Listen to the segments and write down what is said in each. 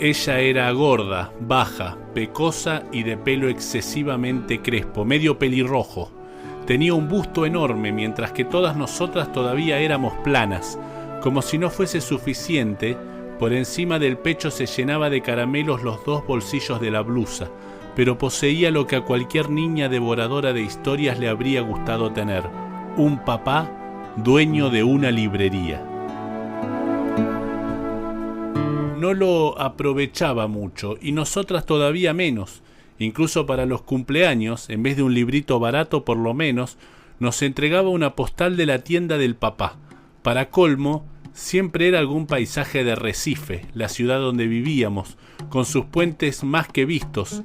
Ella era gorda, baja, pecosa y de pelo excesivamente crespo, medio pelirrojo. Tenía un busto enorme, mientras que todas nosotras todavía éramos planas. Como si no fuese suficiente, por encima del pecho se llenaba de caramelos los dos bolsillos de la blusa, pero poseía lo que a cualquier niña devoradora de historias le habría gustado tener: un papá dueño de una librería. No lo aprovechaba mucho, y nosotras todavía menos. Incluso para los cumpleaños, en vez de un librito barato por lo menos, nos entregaba una postal de la tienda del papá. Para colmo, siempre era algún paisaje de Recife, la ciudad donde vivíamos, con sus puentes más que vistos.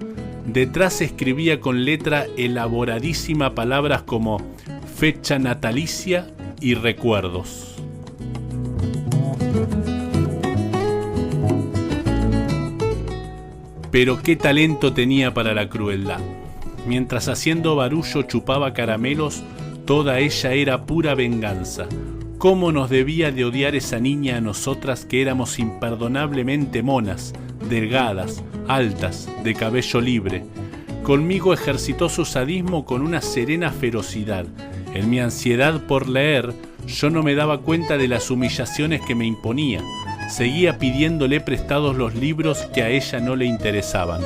Detrás escribía con letra elaboradísima palabras como fecha natalicia y recuerdos. Pero qué talento tenía para la crueldad. Mientras haciendo barullo chupaba caramelos, toda ella era pura venganza. ¿Cómo nos debía de odiar esa niña a nosotras que éramos imperdonablemente monas, delgadas, altas, de cabello libre? Conmigo ejercitó su sadismo con una serena ferocidad. En mi ansiedad por leer, yo no me daba cuenta de las humillaciones que me imponía. Seguía pidiéndole prestados los libros que a ella no le interesaban.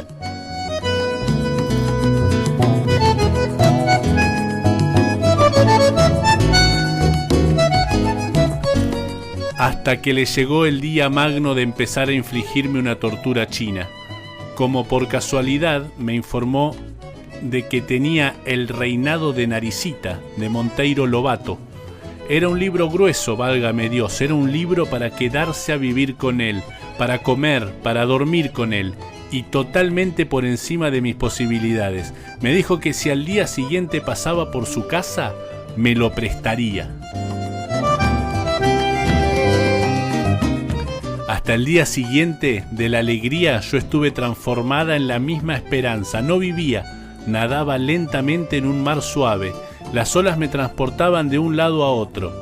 Hasta que le llegó el día magno de empezar a infligirme una tortura china. Como por casualidad me informó de que tenía El reinado de Naricita, de Monteiro Lobato. Era un libro grueso, válgame Dios, era un libro para quedarse a vivir con él, para comer, para dormir con él, y totalmente por encima de mis posibilidades. Me dijo que si al día siguiente pasaba por su casa, me lo prestaría. Hasta el día siguiente, de la alegría, yo estuve transformada en la misma esperanza. No vivía, nadaba lentamente en un mar suave. Las olas me transportaban de un lado a otro.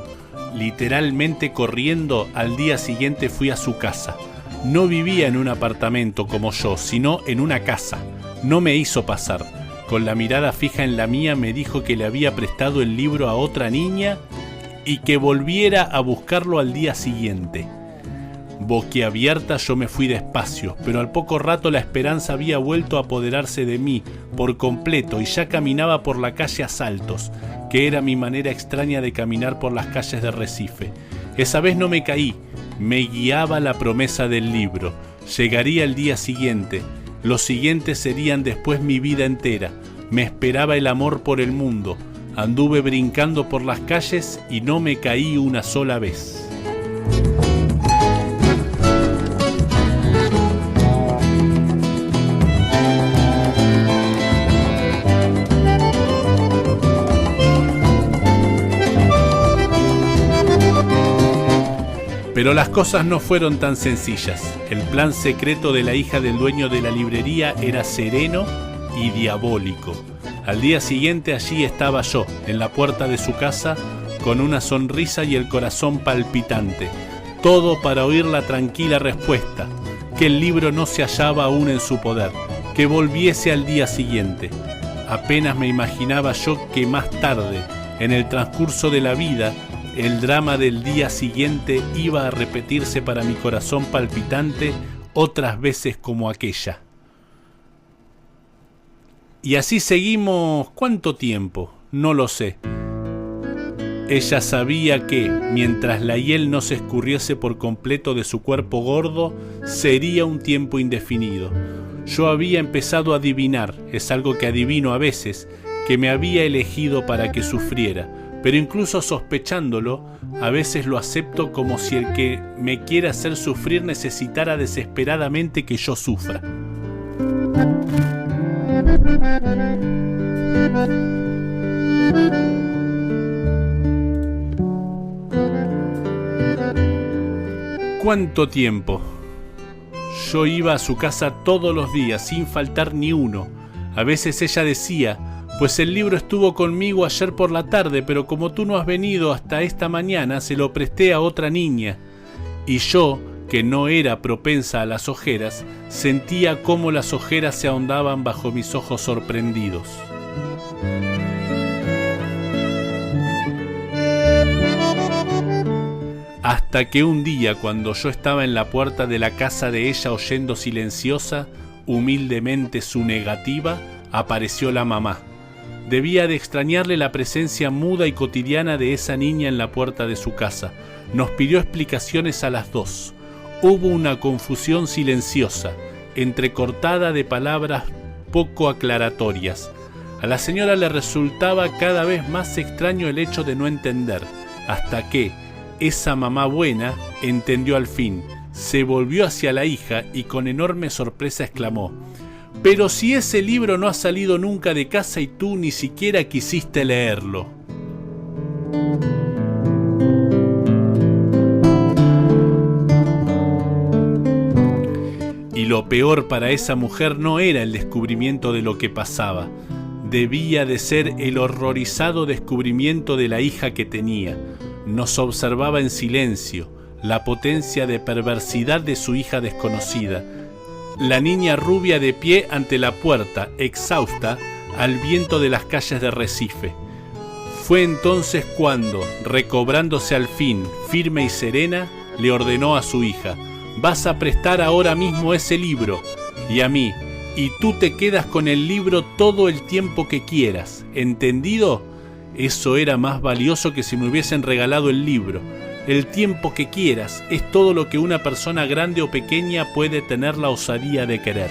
Literalmente corriendo, al día siguiente fui a su casa. No vivía en un apartamento como yo, sino en una casa. No me hizo pasar. Con la mirada fija en la mía me dijo que le había prestado el libro a otra niña y que volviera a buscarlo al día siguiente. Boquiabierta yo me fui despacio, pero al poco rato la esperanza había vuelto a apoderarse de mí por completo y ya caminaba por la calle a saltos, que era mi manera extraña de caminar por las calles de Recife. Esa vez no me caí, me guiaba la promesa del libro. Llegaría el día siguiente, los siguientes serían después mi vida entera. Me esperaba el amor por el mundo. Anduve brincando por las calles y no me caí una sola vez. Pero las cosas no fueron tan sencillas. El plan secreto de la hija del dueño de la librería era sereno y diabólico. Al día siguiente allí estaba yo, en la puerta de su casa, con una sonrisa y el corazón palpitante. Todo para oír la tranquila respuesta, que el libro no se hallaba aún en su poder, que volviese al día siguiente. Apenas me imaginaba yo que más tarde, en el transcurso de la vida, el drama del día siguiente iba a repetirse para mi corazón palpitante otras veces como aquella. Y así seguimos, ¿cuánto tiempo? No lo sé. Ella sabía que, mientras la hiel no se escurriese por completo de su cuerpo gordo, sería un tiempo indefinido. Yo había empezado a adivinar, es algo que adivino a veces, que me había elegido para que sufriera. Pero incluso sospechándolo, a veces lo acepto como si el que me quiere hacer sufrir necesitara desesperadamente que yo sufra. ¿Cuánto tiempo? Yo iba a su casa todos los días, sin faltar ni uno. A veces ella decía: pues el libro estuvo conmigo ayer por la tarde, pero como tú no has venido hasta esta mañana, se lo presté a otra niña. Y yo, aunque no era propensa a las ojeras, sentía cómo las ojeras se ahondaban bajo mis ojos sorprendidos. Hasta que un día, cuando yo estaba en la puerta de la casa de ella oyendo silenciosa, humildemente su negativa, apareció la mamá. Debía de extrañarle la presencia muda y cotidiana de esa niña en la puerta de su casa. Nos pidió explicaciones a las dos. Hubo una confusión silenciosa, entrecortada de palabras poco aclaratorias. A la señora le resultaba cada vez más extraño el hecho de no entender, hasta que esa mamá buena entendió al fin, se volvió hacia la hija y con enorme sorpresa exclamó: «Pero si ese libro no ha salido nunca de casa y tú ni siquiera quisiste leerlo». Y lo peor para esa mujer no era el descubrimiento de lo que pasaba, debía de ser el horrorizado descubrimiento de la hija que tenía. Nos observaba en silencio, la potencia de perversidad de su hija desconocida. La niña rubia de pie ante la puerta, exhausta, al viento de las calles de Recife. Fue entonces cuando, recobrándose al fin, firme y serena, le ordenó a su hija: «Vas a prestar ahora mismo ese libro, y a mí, y tú te quedas con el libro todo el tiempo que quieras, ¿entendido?». Eso era más valioso que si me hubiesen regalado el libro. El tiempo que quieras es todo lo que una persona grande o pequeña puede tener la osadía de querer.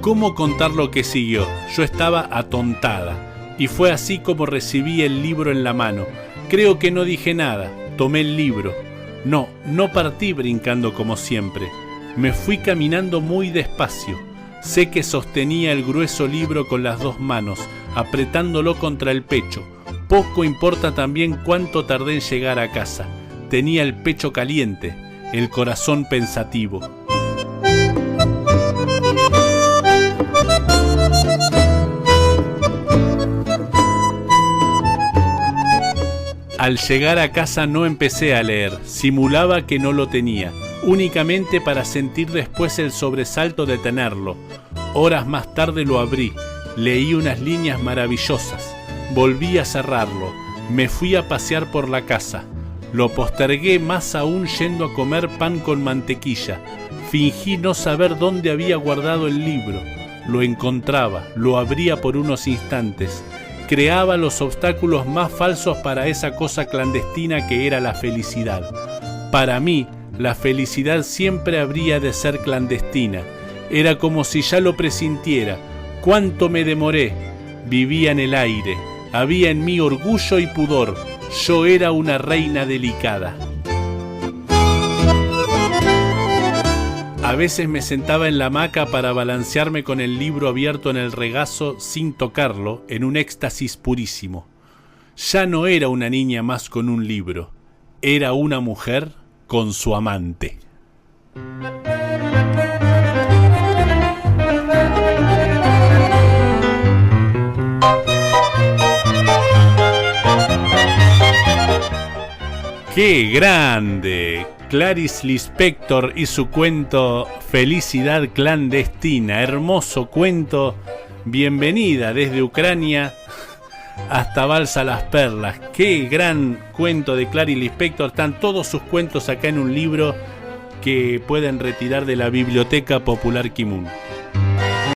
¿Cómo contar lo que siguió? Yo estaba atontada, y fue así como recibí el libro en la mano. Creo que no dije nada, tomé el libro. No partí brincando como siempre. Me fui caminando muy despacio. Sé que sostenía el grueso libro con las dos manos, apretándolo contra el pecho. Poco importa también cuánto tardé en llegar a casa. Tenía el pecho caliente, el corazón pensativo. Al llegar a casa no empecé a leer, simulaba que no lo tenía, únicamente para sentir después el sobresalto de tenerlo. Horas más tarde lo abrí, leí unas líneas maravillosas, volví a cerrarlo, me fui a pasear por la casa, lo postergué más aún yendo a comer pan con mantequilla, fingí no saber dónde había guardado el libro, lo encontraba, lo abría por unos instantes, creaba los obstáculos más falsos para esa cosa clandestina que era la felicidad. Para mí, la felicidad siempre habría de ser clandestina. Era como si ya lo presintiera. ¿Cuánto me demoré? Vivía en el aire. Había en mí orgullo y pudor. Yo era una reina delicada. A veces me sentaba en la hamaca para balancearme con el libro abierto en el regazo sin tocarlo, en un éxtasis purísimo. Ya no era una niña más con un libro. Era una mujer con su amante. ¡Qué grande! Clarice Lispector y su cuento Felicidad clandestina. Hermoso cuento. Bienvenida desde Ucrania hasta Balsa Las Perlas. Qué gran cuento de Clarice Lispector. Están todos sus cuentos acá en un libro que pueden retirar de la Biblioteca Popular Kimun.